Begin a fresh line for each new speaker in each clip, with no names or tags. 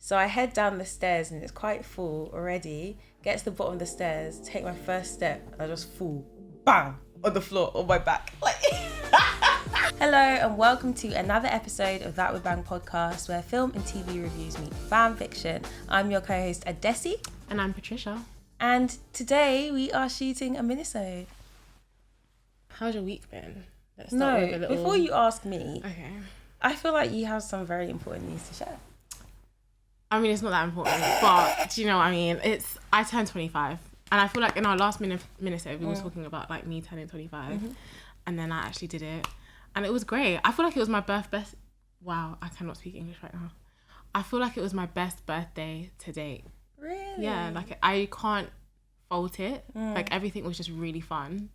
So I head down the stairs and it's quite full already. Get to the bottom of the stairs, take my first step, and I just fall, bang, on the floor, on my back. Like, hello and welcome to another episode of That Would Bang podcast, where film and TV reviews meet fan fiction. I'm your co-host Adessy.
And I'm Patricia.
And today we are shooting a minisode.
How's your week been? Let's
No,
start with a little...
before you ask me,
Okay.
I feel like you have some very important news to share.
I mean, it's not that important, but do you know what I mean? I turned 25, and I feel like in our last minisode we were talking about like me turning 25, and then I actually did it, and it was great. I feel like it was my best. Wow, I cannot speak English right now. I feel like it was my best birthday to date.
Really?
Yeah, like I can't fault it. Like everything was just really fun.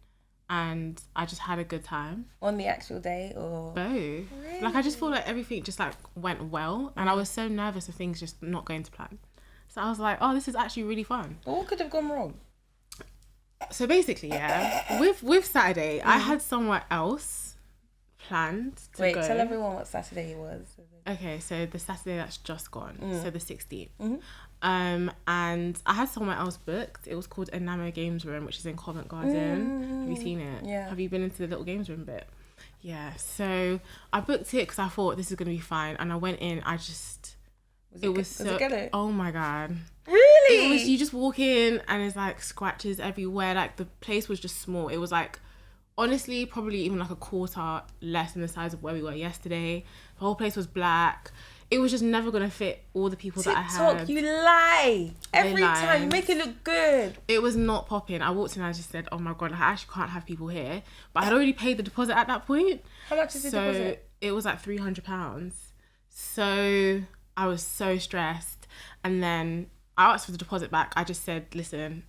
And I just had a good time.
On the actual day or?
Both. Really? Like I just feel like everything just like went well, and I was so nervous of things just not going to plan. So I was like, oh, this is actually really fun.
But what could have gone wrong?
So basically, yeah, with Saturday, I had somewhere else planned to go.
Wait, tell everyone what Saturday was.
Okay, so the Saturday that's just gone, so the 16th. And I had somewhere else booked. It was called Enamo Games Room, which is in Covent Garden. Have you seen it?
Yeah.
Have you been into the little games room bit? Yeah. So I booked it because I thought this is going to be fine. And I went in, was it good? Oh my God.
Really?
It was, you just walk in and there's like scratches everywhere. Like the place was just small. It was like, honestly, probably even like a quarter less than the size of where we were yesterday. The whole place was black. It was just never going to fit all the people that I had.
TikTok, you lie. Every time, you make it look good.
It was not popping. I walked in and I just said, oh my God, I actually can't have people here. But I had already paid the deposit at that point.
How much is the deposit?
So it was like £300. So I was so stressed. And then I asked for the deposit back. I just said, listen,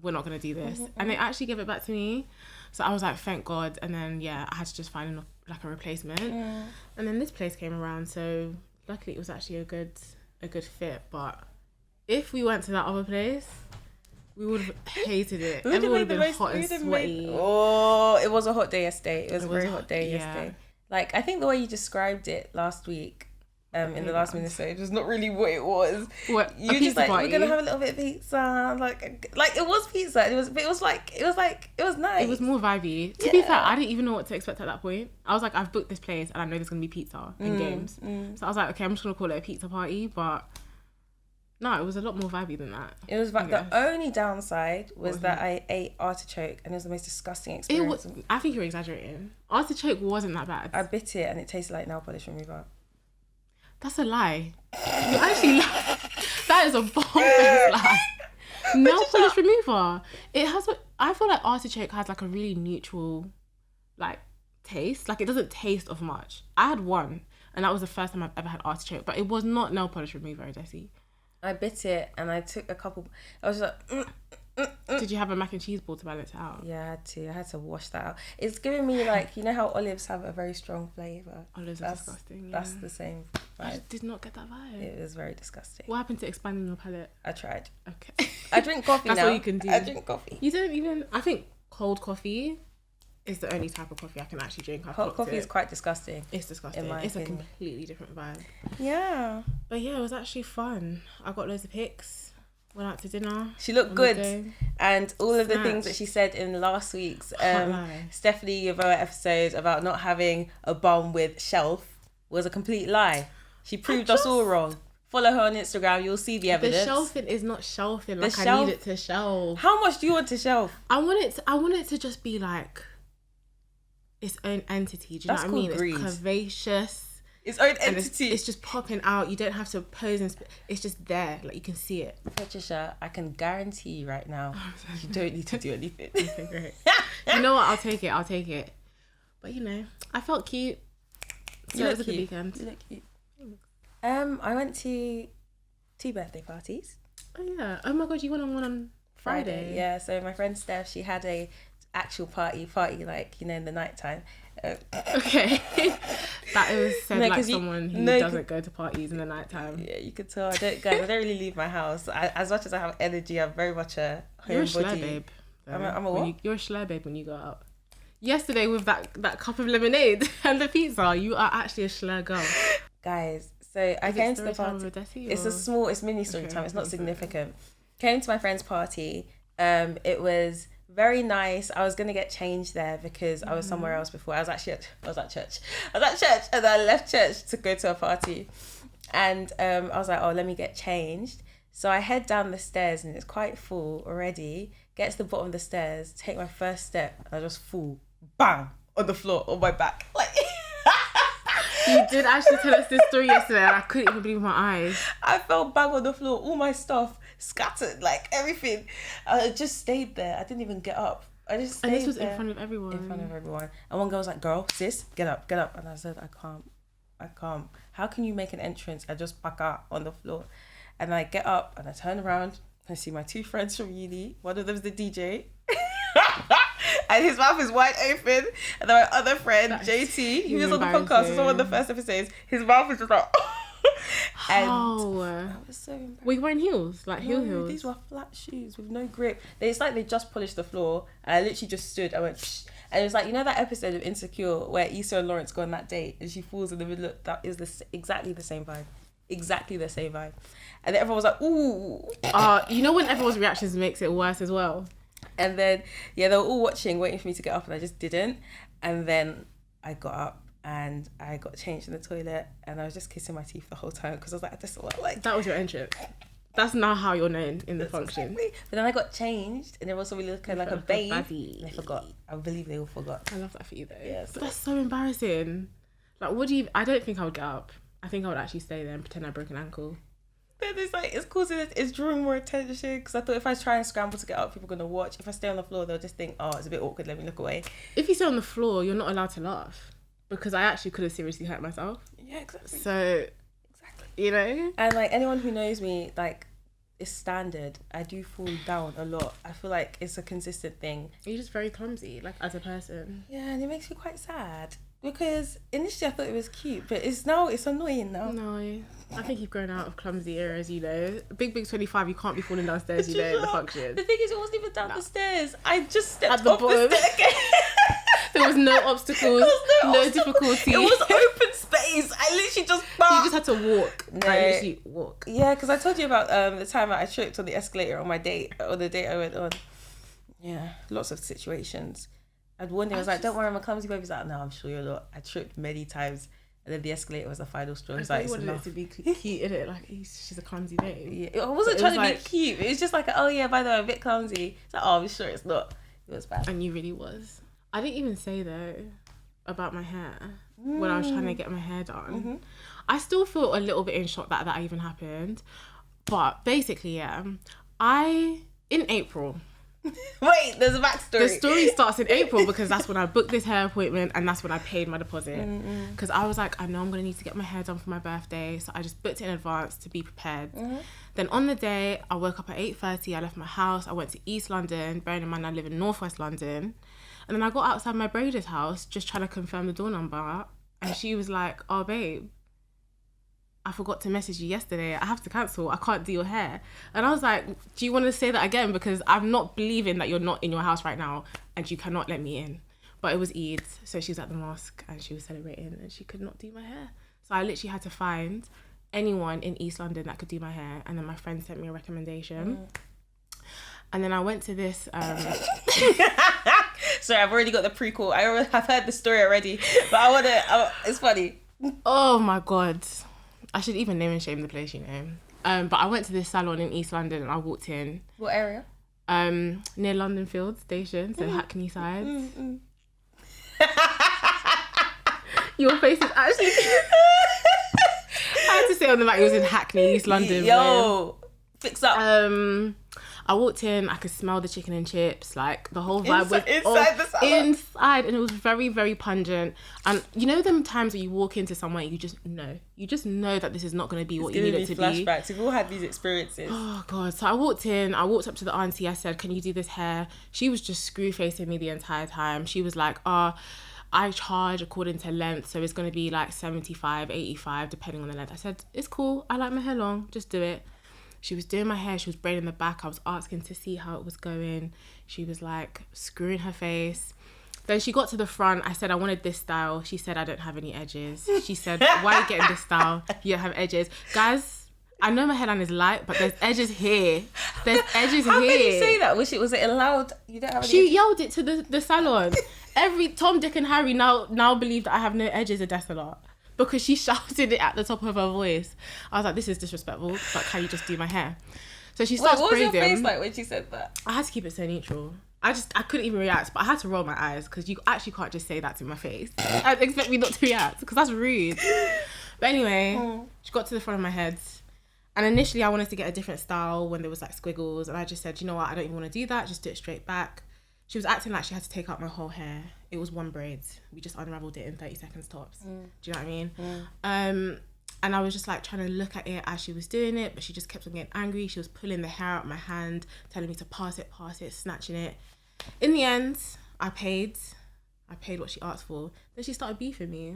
we're not going to do this. And they actually gave it back to me. So I was like, thank God. And then, yeah, I had to just find like a replacement. And then this place came around. So luckily it was actually a good fit. But if we went to that other place, we would have hated it. Everyone would have been hot and sweaty.
Oh, it was a hot day yesterday. It was a very hot day yesterday. Like, I think the way you described it last week, in the last minisode, was not really what it was.
What?
You were just like, we're gonna have a little bit of pizza, like it was pizza. It was nice.
It was more vibey. To be fair, I didn't even know what to expect at that point. I was like, I've booked this place and I know there's gonna be pizza and games. So I was like, okay, I'm just gonna call it a pizza party. But no, it was a lot more vibey than that.
It was like, the only downside was that I ate artichoke and it was the most disgusting experience.
I think you're exaggerating. Artichoke wasn't that bad.
I bit it and it tasted like nail polish remover.
That's a lie. You actually lie. That is a bomb-faced lie. Nail polish remover. It has. I feel like artichoke has like a really neutral, like, taste. Like it doesn't taste of much. I had one, and that was the first time I've ever had artichoke. But it was not nail polish remover, Adessy.
I bit it and I took a couple. I was just like.
Did you have a mac and cheese ball to balance it out?
Yeah, I had to wash that out. It's giving me like, you know how olives have a very strong flavour?
Olives are disgusting. Yeah.
That's the same vibe.
I just did not get that vibe.
It was very disgusting.
What happened to expanding your palate?
I tried.
Okay.
I drink coffee
That's
now.
all you can do.
I drink coffee.
You don't even... I think cold coffee is the only type of coffee I can actually drink.
Hot coffee is quite disgusting.
It's disgusting. It's a completely different vibe.
Yeah.
But yeah, it was actually fun. I got loads of pics. Went out to dinner.
She looked good. And all of the things that she said in last week's Stephanie Yavoa episode about not having a bum with shelf was a complete lie. She proved us all wrong. Follow her on Instagram. You'll see the evidence.
The shelving is not shelving. Like I need it to shelve.
How much do you want to shelf?
I want it to just be like its own entity. Do you know what I mean?
Greed.
It's curvaceous.
Its own entity.
It's just popping out. You don't have to pose and it's just there. Like you can see it.
Patricia, I can guarantee you right now, you don't need to do anything.
Okay, great. You know what? I'll take it. But you know, I felt cute. So it was a good weekend.
You look cute. I went to 2 birthday parties.
Oh yeah. Oh my God, you went on one on Friday.
Yeah. So my friend Steph, she had a actual party like, you know, in the nighttime.
Okay. That is said like someone who doesn't go to parties in the nighttime.
Yeah, you could tell. I don't really leave my house. As much as I have energy, I'm very much a homebody.
You're a Shloer babe.
I'm a what?
You're a Shloer babe when you go out. Yesterday with that cup of lemonade and the pizza, you are actually a Shloer girl.
Guys, So I came to the
Storytime
party.
with Adessy,
It's it's mini story time. It's not
okay,
significant. Came to my friend's party. It was very nice. I was gonna get changed there because I was somewhere else before. I was at church. I was at church, and then I left church to go to a party. And I was like, oh, let me get changed. So I head down the stairs and it's quite full already. Get to the bottom of the stairs, take my first step, and I just fall, bang, on the floor, on my back. Like,
you did actually tell us this story yesterday and I couldn't even believe my eyes.
I fell bang on the floor, all my stuff scattered, like everything. I just stayed there. I didn't even get up. I just stayed there.
And this was in front of everyone.
In front of everyone. And one girl was like, girl, sis, get up. And I said, I can't. How can you make an entrance and just back out on the floor? And I get up and I turn around. I see my two friends from uni. One of them's the DJ. And his mouth is wide open. And then my other friend, JT, who was on the podcast, was on one of the first episodes. His mouth was just like... And I was so embarrassed.
Were you wearing heels? Like heels?
These were flat shoes with no grip. It's like they just polished the floor. And I literally just stood. I went... Psh. And it was like, you know that episode of Insecure where Issa and Lawrence go on that date and she falls in the middle of... That is exactly the same vibe. Exactly the same vibe. And then everyone was like, ooh.
You know when everyone's reactions makes it worse as well?
And then, yeah, they were all watching, waiting for me to get up, and I just didn't. And then I got up and I got changed in the toilet and I was just kissing my teeth the whole time because I was like, I just look like...
That was your entrance. That's not how you're known in the function.
Exactly. But then I got changed and they were also really looking like a babe. And they forgot. I believe they all forgot.
I love that for you though.
Yeah,
but that's so embarrassing. Like, I don't think I would get up. I think I would actually stay there and pretend I broke an ankle.
Then it's drawing more attention because I thought if I try and scramble to get up, people are going to watch. If I stay on the floor, they'll just think, oh, it's a bit awkward, let me look away.
If you stay on the floor, you're not allowed to laugh because I actually could have seriously hurt myself.
Yeah, exactly.
So, you know?
And like anyone who knows me, like, it's standard. I do fall down a lot. I feel like it's a consistent thing.
You're just very clumsy, like, as a person.
Yeah, and it makes me quite sad. Because initially I thought it was cute, but it's annoying now.
No, I think you've grown out of clumsy eras, you know. Big 25, you can't be falling downstairs, you know, in the function.
The thing is, it wasn't even down the stairs. I just stepped off the staircase.
There was no obstacles, no difficulty.
It was open space. I literally just...
You just had to walk.
No.
I literally walk.
Yeah, because I told you about the time that I tripped on the escalator on my date, or the date I went on. Yeah, lots of situations. And one day I was like, don't worry, I'm a clumsy baby. He's like, no, I'm sure you're not. I tripped many times. And then the escalator was the final straw. He's like,
you wanted it to be cute, innit? Like, she's a clumsy babe.
Yeah, I wasn't trying to be cute. It was just like, oh yeah, by the way, I'm a bit clumsy. It's like, oh, I'm sure it's not. It was bad.
And you really was. I didn't even say, though, about my hair when I was trying to get my hair done. Mm-hmm. I still feel a little bit in shock that even happened. But basically, yeah, in April...
Wait, there's a backstory.
The story starts in April because that's when I booked this hair appointment and that's when I paid my deposit. Because I was like, I know I'm going to need to get my hair done for my birthday. So I just booked it in advance to be prepared. Then on the day, I woke up at 8:30. I left my house. I went to East London. Bearing in mind, I live in Northwest London. And then I got outside my braider's house just trying to confirm the door number. And she was like, oh, babe, I forgot to message you yesterday. I have to cancel. I can't do your hair. And I was like, do you want to say that again? Because I'm not believing that you're not in your house right now and you cannot let me in. But it was Eid. So she was at the mosque and she was celebrating and she could not do my hair. So I literally had to find anyone in East London that could do my hair. And then my friend sent me a recommendation. And then I went to this...
Sorry, I've already got the prequel. I've heard the story already. But it's funny.
Oh my God. I should even name and shame the place, you know. But I went to this salon in East London and I walked in.
What area?
Near London Field Station, so Hackney side. Your face is actually... I had to say on the mic it was in Hackney, East London.
Yo, fix up.
I walked in, I could smell the chicken and chips, like the whole vibe was
inside the salon.
Inside, and it was very, very pungent. And you know them times where you walk into somewhere, you just know that this is not going to be what you need it to be.
Flashbacks. We've all had these experiences.
Oh God! So I walked up to the aunty. I said, "Can you do this hair?" She was just screw facing me the entire time. She was like, I charge according to length, so it's going to be like 75, 85, depending on the length. I said, it's cool. I like my hair long. Just do it. She was doing my hair. She was braiding the back. I was asking to see how it was going. She was like screwing her face. Then she got to the front. I said, I wanted this style. She said, I don't have any edges. She said, why are you getting this style? You don't have edges. Guys, I know my hairline is light, but there's edges here. There's edges
How
here.
can you say that? Was it allowed? You don't have any
She
edges?
yelled it to the salon. Every Tom, Dick and Harry now believe that I have no edges, Adessy, because she shouted it at the top of her voice. I was like, this is disrespectful, but can you just do my hair? So she starts
What was
praising.
your face like when she said that?
I had to keep it so neutral. I couldn't even react, but I had to roll my eyes because you actually can't just say that to my face and expect me not to react because that's rude. But anyway, she got to the front of my head, and initially I wanted to get a different style when there was like squiggles, and I just said, you know what, I don't even want to do that, just do it straight back. She was acting like she had to take out my whole hair. It was one braid. We just unraveled it in 30 seconds tops. Do you know what I mean? And I was just like trying to look at it as she was doing it, but she just kept on getting angry. She was pulling the hair out of my hand, telling me to pass it, snatching it. In the end, I paid what she asked for. Then she started beefing me.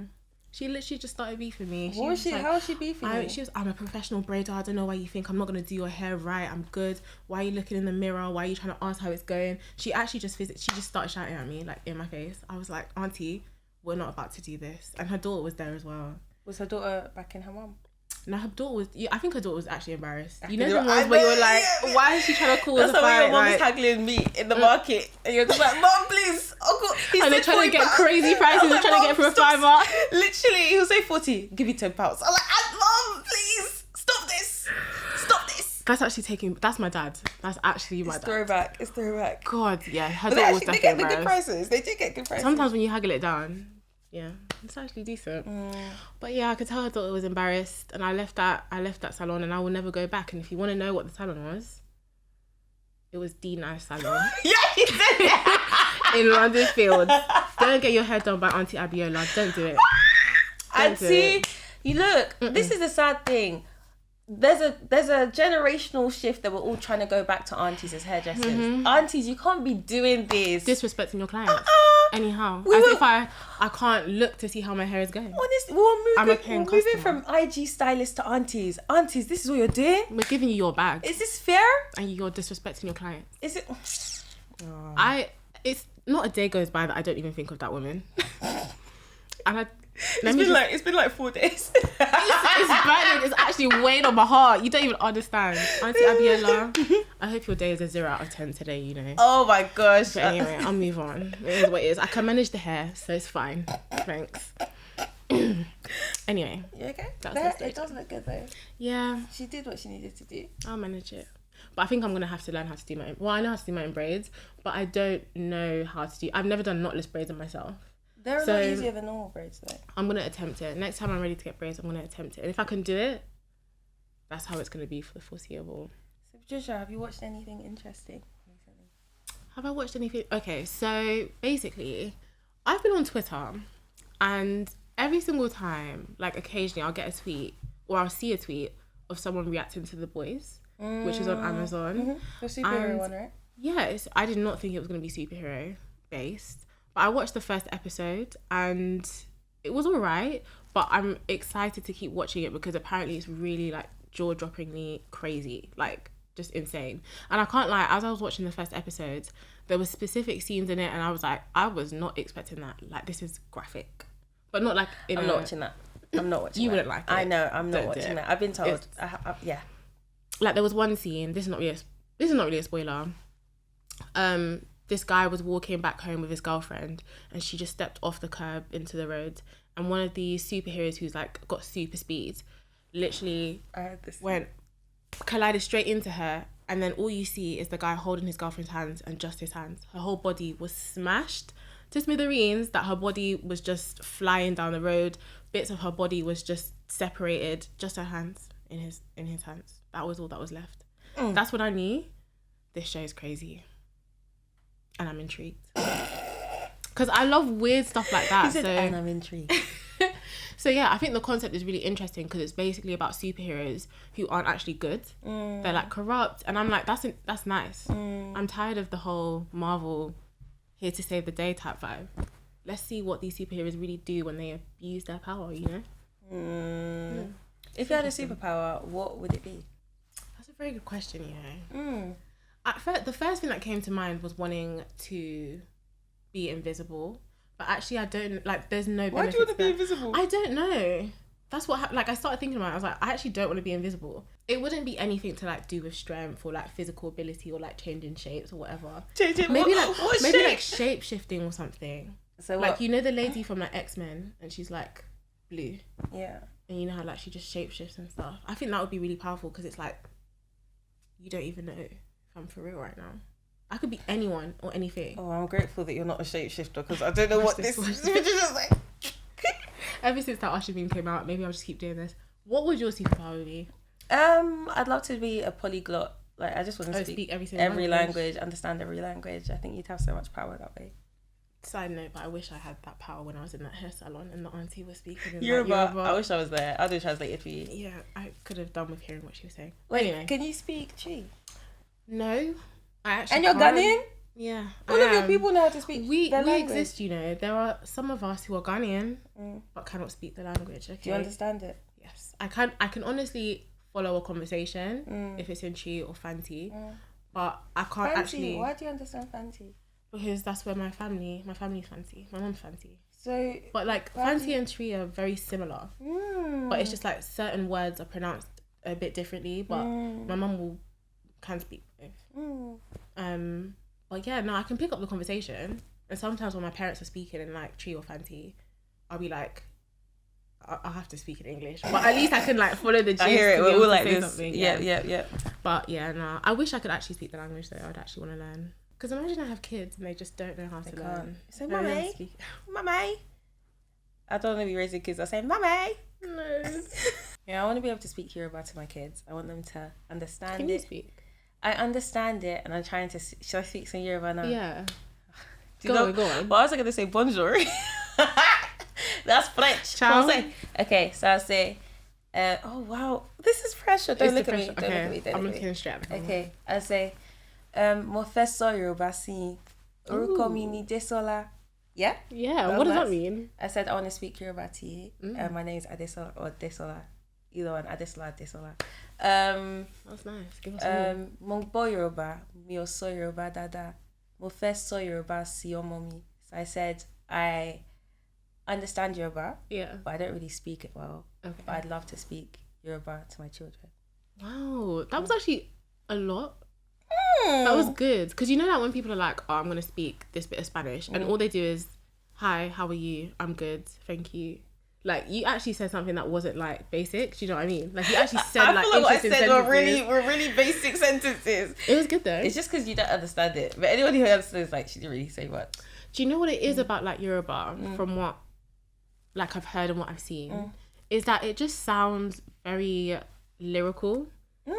She literally just started beefing me.
How was she beefing you?
She was, I'm a professional braider. I don't know why you think I'm not going to do your hair right. I'm good. Why are you looking in the mirror? Why are you trying to ask how it's going? She actually just started shouting at me, like, in my face. I was like, Auntie, we're not about to do this. And her daughter was there as well.
Was her daughter backing her mum?
No, her daughter was... I think her daughter was actually embarrassed. You know the ones where you're like, why is she trying to cause a fight?
That's how your mum's
like,
haggling meat in the market. And you're just like, Mum, please. Uncle,
and they're trying to get crazy prices. They're trying to get it for a $5.
Literally, he'll say 40. Give you £10. I'm like, Mum, please. Stop this.
That's actually taking... That's my dad. That's actually my dad.
It's throwback.
God, yeah. Her
But
daughter was
they
definitely
get the good
embarrassed.
prices. They do get good prices.
Sometimes when you haggle it down... Yeah, it's actually decent. But yeah, I could tell her daughter was embarrassed, and I left that salon, and I will never go back. And if you want to know what the salon was, it was the nice salon.
Yeah, you said that.
In London Fields. Don't get your hair done by Aunty Abiola. Don't do it.
And see, you look. This is a sad thing. There's a generational shift that we're all trying to go back to aunties as hairdressers. Aunties, you can't be doing this.
Disrespecting your clients. Anyhow. If I can't look to see how my hair is going.
Honestly, we're moving from IG stylists to aunties. Aunties, this is what you're doing?
We're giving you your bag.
Is this fair?
And you're disrespecting your clients.
Is it?
It's not a day goes by that I don't even think of that woman. And
it's been like 4 days.
it's burning. It's actually weighing on my heart. You don't even understand. Auntie Abiola, I hope your day is a 0 out of 10 today, you know.
Oh my gosh.
But anyway, I'll move on. It is what it is. I can manage the hair, so it's fine. Thanks. Anyway.
You okay?
It
does look good though.
Yeah.
She did what she needed to do.
I'll manage it. But I think I'm going to have to learn how to do my own. Well, I know how to do my own braids, but I don't know how to do... I've never done knotless braids on myself.
They're a lot easier than normal braids though.
I'm going to attempt it. Next time I'm ready to get braids, I'm going to attempt it. And if I can do it, that's how it's going to be for the foreseeable.
So Patricia, have you watched anything interesting recently?
Have I watched anything? Okay, so basically, I've been on Twitter, and every single time, like occasionally I'll get a tweet or I'll see a tweet of someone reacting to The Boys, which is on Amazon.
The superhero one, right?
Yes, I did not think it was going to be superhero based. But I watched the first episode and it was all right, but I'm excited to keep watching it because apparently it's really like jaw-droppingly crazy, like just insane. And I can't lie, as I was watching the first episode, there were specific scenes in it and I was like, I was not expecting that. Like, this is graphic. But not like...
I'm not watching that. I'm not watching that.
You wouldn't like it.
I know, I'm not watching that. I've been told. Yeah.
Like, there was one scene, this is not really a spoiler. This guy was walking back home with his girlfriend and she just stepped off the curb into the road, and one of these superheroes who's like got super speed literally collided straight into her, and then all you see is the guy holding his girlfriend's hands and just his hands. Her whole body was smashed to smithereens, that her body was just flying down the road. Bits of her body was just separated, just her hands in his hands. That was all that was left. That's what I knew. This show is crazy. And I'm intrigued. Because I love weird stuff like that.
And I'm intrigued.
So yeah, I think the concept is really interesting because it's basically about superheroes who aren't actually good. They're like corrupt. And I'm like, that's nice. I'm tired of the whole Marvel here to save the day type vibe. Let's see what these superheroes really do when they abuse their power, you know?
If you had a superpower, what would it be?
That's a very good question, you know? The first thing that came to mind was wanting to be invisible, but actually I don't, like, there's no benefit.
Why do you want to be invisible?
I don't know. That's what, like, I started thinking about it. I was like, I actually don't want to be invisible. It wouldn't be anything to, like, do with strength or, like, physical ability or, like, changing shapes or whatever. Maybe like shape shifting or something.
So
like,
what?
you know the lady from, like, X-Men, and she's, like, blue.
Yeah.
And you know how, like, she just shape shifts and stuff. I think that would be really powerful because it's like, you don't even know if I'm for real right now. I could be anyone or anything.
Oh, I'm grateful that you're not a shapeshifter because I don't know what this is. Like.
Ever since that Usher meme came out, maybe I'll just keep doing this. What would your superpower be?
I'd love to be a polyglot. Like, I just want to speak every language, understand every language. I think you'd have so much power that way.
Side note, but I wish I had that power when I was in that hair salon and the auntie was speaking in
Yoruba.
Yoruba.
I wish I was there. I'd have translated for you.
Yeah, I could have done with hearing what she was saying.
Wait,
anyway.
Can you speak Chi?
No, I actually.
And you're
can't.
Ghanaian?
Yeah.
All of your people know how to speak.
We
language.
exist, you know. There are some of us who are Ghanaian but cannot speak the language. Okay.
Do you understand it?
Yes, I can honestly follow a conversation if it's in Chi or Fanti, but I can't
Fanti.
actually.
Why do you understand Fanti?
Because that's where my family's Fanti. My mum's Fanti.
So,
but like Fanti and Chi are very similar, but it's just like certain words are pronounced a bit differently. But my mum can speak both. But yeah, no, I can pick up the conversation. And sometimes when my parents are speaking in like Chi or Fanti, I'll be like, I'll have to speak in English, but at least I can like follow the gist.
I hear it. We're all like this.
Something.
Yeah.
But yeah, no, I wish I could actually speak the language though. I'd actually want to learn. Because imagine I have kids and they just don't know how to learn.
So, mummy. I don't want to be raising kids. I say, mummy.
No.
Yeah, I want to be able to speak Yoruba to my kids. I want them to understand it.
Can you speak?
I understand it, and I'm trying to. Should I speak some Yoruba now?
Yeah.
Go on. Well, I was going to say bonjour. That's French.
Ciao.
Okay, so I'll say, oh wow, this is pressure. Don't look at me. Don't look at me.
I'm looking straight at me.
Okay, I'll say, mo fẹ́ sọ Yorùbá sí. Orúkọ mi ni Desola. Yeah?
Yeah, what does that mean?
I said I want to speak Yoruba to you. My name is Adessy or Desola. Either one, Adesola, Desola.
That's nice. Give us some.
Mo gbọ́ Yorùbá, mi ò sọ Yorùbá dáadáa. Mo fẹ́ sọ Yorùbá sí ọmọ mi. So I said I understand Yoruba, but I don't really speak it well. Okay. But I'd love to speak Yoruba to my children.
Wow, that was actually a lot. That was good, because you know that when people are like, oh, I'm gonna speak this bit of Spanish, and all they do is, hi, how are you? I'm good, thank you. Like, you actually said something that wasn't like basic. Do you know what I mean? Like, you actually said
I
like
feel like what I said
sentences.
were really basic sentences.
It was good though.
It's just because you don't understand it. But anyone who understands, like, she didn't really say much.
Do you know what it is about like Yoruba, from what like I've heard and what I've seen, is that it just sounds very lyrical.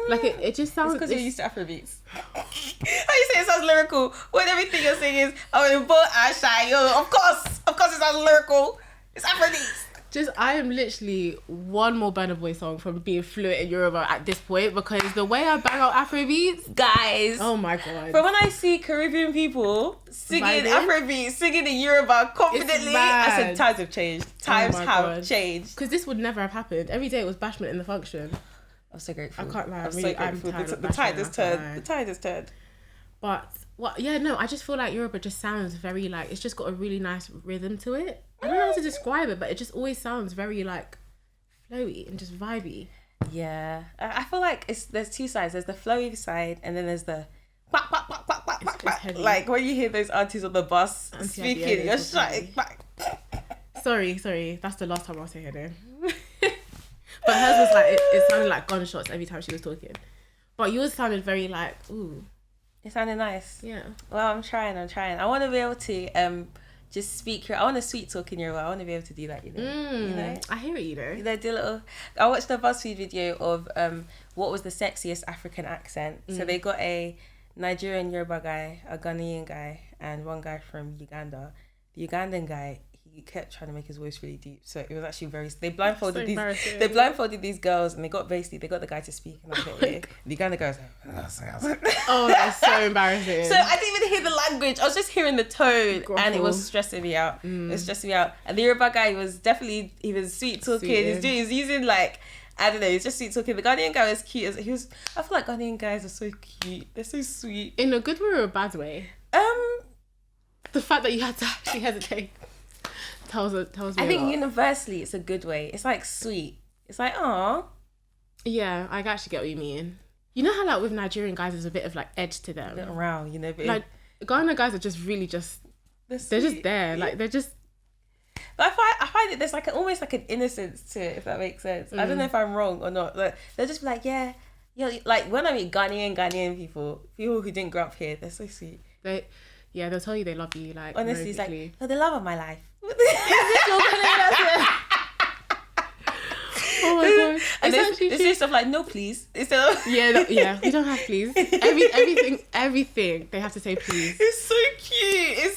Like it just sounds.
It's because you're used to Afrobeats. How you say it sounds lyrical when everything you're saying is, oh, but Asha, of course it sounds lyrical. It's Afrobeats.
Just, I am literally one more Burna Boy song from being fluent in Yoruba at this point, because the way I bang out Afrobeats,
guys.
Oh my god.
But when I see Caribbean people singing Afrobeats, singing in Yoruba confidently, I said times have changed. Times have changed.
Because this would never have happened. Every day it was bashment in the function.
I'm so grateful.
I can't lie.
I'm so grateful. The tide has turned. The tide has turned.
But no, I just feel like Yoruba just sounds very like, it's just got a really nice rhythm to it. I don't know how to describe it, but it just always sounds very like flowy and just vibey.
Yeah, I feel like there's two sides. There's the flowy side, and then there's the quack, quack, quack, quack, quack, quack, quack. Like when you hear those aunties on the bus speaking, you're shouting back.
Sorry, that's the last time I'll say her name. But hers was like, it sounded like gunshots every time she was talking. But yours sounded very like, ooh.
It sounded nice.
Yeah.
Well, I'm trying. I want to be able to just speak. I want to sweet talk in Yoruba. I want to be able to do that, you know.
I hear it, you know.
You know, do a little. I watched a BuzzFeed video of what was the sexiest African accent. So they got a Nigerian Yoruba guy, a Ghanaian guy, and one guy from Uganda. The Ugandan guy, he kept trying to make his voice really deep, so it was actually very. They blindfolded these girls, and they got the guy to speak. And the Ugandan guy was like,
oh, that's so embarrassing.
So I didn't even hear the language. I was just hearing the tone, and it was stressing me out. It was stressing me out. And the Yoruba guy was definitely, he was sweet talking. He's using like, I don't know, he's just sweet talking. The Ghanaian guy was cute. I feel like Ghanaian guys are so cute. They're so sweet.
In a good way or a bad way? the fact that you had to actually hesitate tells me
I think
a lot.
universally it's a good way. It's like sweet. It's like, oh.
Yeah, I actually get what you mean. You know how like with Nigerian guys there's a bit of like edge to them.
A bit around, you know. But
like Ghana guys are just really just they're just there. Like they're just.
But I find that there's like almost like an innocence to it, if that makes sense. I don't know if I'm wrong or not. Like they'll just be like, yeah, like when I meet Ghanaian people who didn't grow up here, they're so sweet.
They'll tell you they love you. Like
honestly, it's like, oh, the love of my life.
Is this your Ghanaian? Oh my god!
And they say stuff like, no, please. Instead of
we don't have please. Everything they have to say please.
It's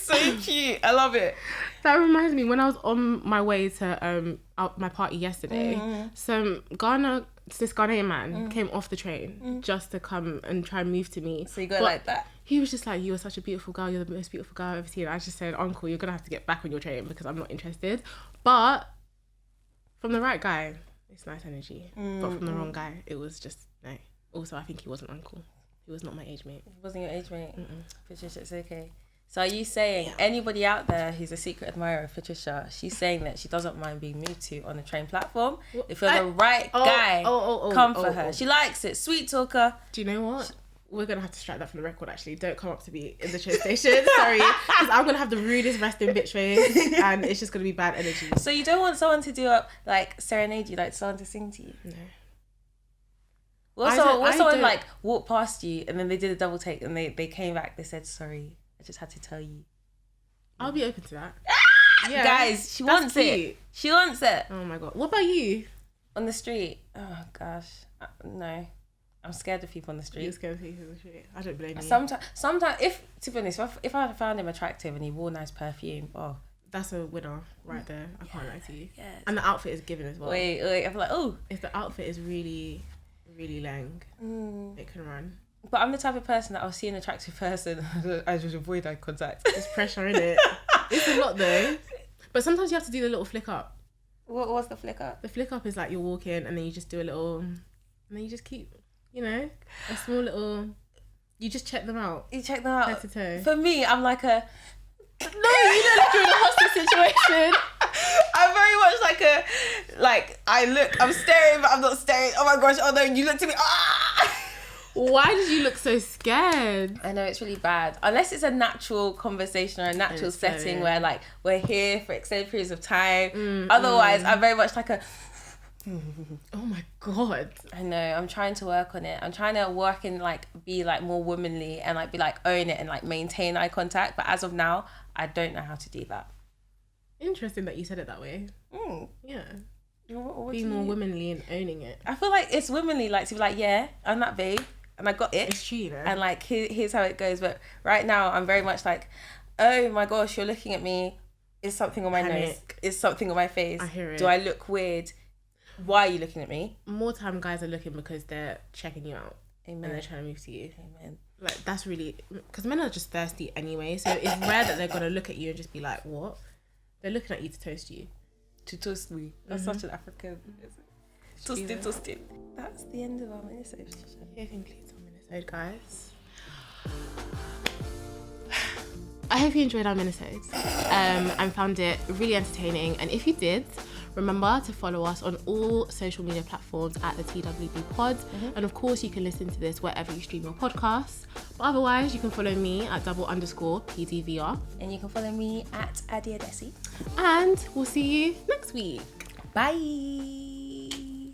so cute. I love it.
That reminds me, when I was on my way to my party yesterday, this Ghanaian man came off the train just to come and try and move to me.
So you got like that?
He was just like, you are such a beautiful girl. You're the most beautiful girl I've ever seen. I just said, uncle, you're going to have to get back on your train because I'm not interested. But from the right guy, it's nice energy. But from the wrong guy, it was just, no. Also, I think he wasn't uncle. He was not my age mate.
He wasn't your age mate? Patricia, it's okay. So are you saying anybody out there who's a secret admirer of Patricia, she's saying that she doesn't mind being moved to on a train platform? If you're the right guy, come for her. She likes it. Sweet talker.
Do you know what? We're going to have to strike that from the record, actually. Don't come up to me in the train station. Sorry. Because I'm going to have the rudest resting bitch face and it's just going to be bad energy.
So you don't want someone to do up, like, serenade you, like someone to sing to you?
No.
What someone like walked past you and then they did a double take and they came back, they said, sorry, I just had to tell you.
I'll be open to that.
Yeah, guys, she wants it. She wants it.
Oh my god. What about you?
On the street? Oh gosh. No. I'm scared of people on the street.
You're scared of people on the street? I don't blame you.
Sometimes, to be honest, if I found him attractive and he wore nice perfume,
that's a winner right there. I can't lie to you.
Yes.
And the outfit is given as well.
Wait, I'm like, oh.
If the outfit is really, really lang, it can run.
But I'm the type of person that I'll see an attractive person, I just avoid eye contact.
There's pressure in it. It's a lot though. But sometimes you have to do the little flick up.
What's the flick up?
The flick up is like you're walking and then you just do a little, and then you just keep, a small little, you just check them out.
You check them out.
Head to toe.
For me, I'm like no,
you don't look in a hostage situation.
I'm very much I'm staring, but I'm not staring. Oh my gosh, oh no, you looked at me. Ah!
Why did you look so scared?
I know, it's really bad. Unless it's a natural conversation or a natural setting where like we're here for extended periods of time. Otherwise, I'm very much like a...
Oh my god.
I know, I'm trying to work on it. I'm trying to work and like be like more womanly and like be like own it and like maintain eye contact. But as of now, I don't know how to do that.
Interesting that you said it that way. Yeah.
What
be more womanly and owning it.
I feel like it's womanly like to be like, yeah, I'm that babe and I got it.
It's true, though.
And like here's how it goes. But right now I'm very much like, oh my gosh, you're looking at me. Is something on my nose? Is something on my face?
I hear it.
Do I look weird? Why are you looking at me?
More time guys are looking because they're checking you out.
Amen.
And they're trying to move to you.
Amen.
Like that's really, because men are just thirsty anyway, so it's rare that they're gonna look at you and just be like, what? They're looking at you to toast you.
To toast me. That's such an African. Toasted. That's the end of our minisode.
Here concludes our minisode, guys. I hope you enjoyed our minisodes and found it really entertaining. And if you did, remember to follow us on all social media platforms at the TWB Pod. And of course, you can listen to this wherever you stream your podcasts. But otherwise, you can follow me at _PDVR.
And you can follow me at Adessy.
And we'll see you next week.
Bye.